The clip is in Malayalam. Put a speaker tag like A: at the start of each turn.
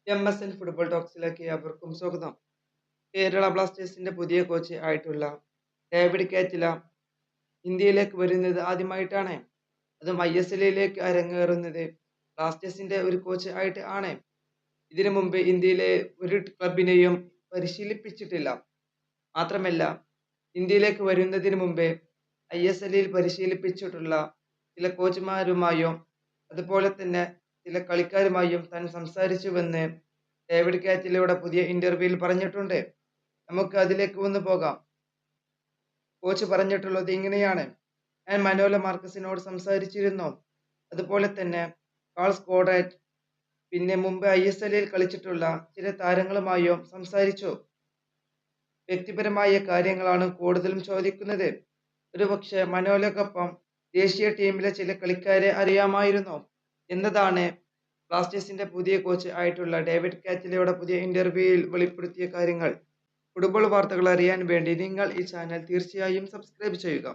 A: MSN ഫുട്ബോൾ ടോക്സിലേക്ക് അവർക്കും സ്വാഗതം. കേരള ബ്ലാസ്റ്റേഴ്സിന്റെ പുതിയ കോച്ച് ആയിട്ടുള്ള ഡേവിഡ് കാറ്റില ഇന്ത്യയിലേക്ക് വരുന്നത് ആദ്യമായിട്ടാണ്. അതും ISLലേക്ക് അരങ്ങേറുന്നത് ബ്ലാസ്റ്റേഴ്സിന്റെ ഒരു കോച്ച് ആയിട്ട് ആണ്. ഇതിനു മുമ്പ് ഇന്ത്യയിലെ ഒരു ക്ലബിനെയും പരിശീലിപ്പിച്ചിട്ടില്ല. മാത്രമല്ല, ഇന്ത്യയിലേക്ക് വരുന്നതിന് മുമ്പേ ISLൽ പരിശീലിപ്പിച്ചിട്ടുള്ള ചില കോച്ചുമാരുമായും അതുപോലെ തന്നെ ചില കളിക്കാരുമായും താൻ സംസാരിച്ചുവെന്ന് ഡേവിഡ് കാറ്റിലയുടെ പുതിയ ഇന്റർവ്യൂവിൽ പറഞ്ഞിട്ടുണ്ട്. നമുക്ക് അതിലേക്ക് ഒന്ന് പോകാം. കോച്ച് പറഞ്ഞിട്ടുള്ളത് ഇങ്ങനെയാണ്: ഞാൻ മനോല മാർക്കസിനോട് സംസാരിച്ചിരുന്നു. അതുപോലെ തന്നെ കാൾ സ്കോഡറ്റ്, പിന്നെ മുമ്പ് ISLൽ കളിച്ചിട്ടുള്ള ചില താരങ്ങളുമായും സംസാരിച്ചു. വ്യക്തിപരമായ കാര്യങ്ങളാണ് കൂടുതലും ചോദിക്കുന്നത്. ഒരുപക്ഷെ മനോലക്കൊപ്പം ദേശീയ ടീമിലെ ചില കളിക്കാരെ അറിയാമായിരുന്നു എന്നതാണ് ബ്ലാസ്റ്റേഴ്സിന്റെ പുതിയ കോച്ച് ആയിട്ടുള്ള ഡേവിഡ് കാറ്റിലയുടെ പുതിയ ഇന്റർവ്യൂവിൽ വെളിപ്പെടുത്തിയ കാര്യങ്ങൾ. ഫുട്ബോൾ വാർത്തകൾ അറിയാൻ വേണ്ടി നിങ്ങൾ ഈ ചാനൽ തീർച്ചയായും സബ്സ്ക്രൈബ് ചെയ്യുക.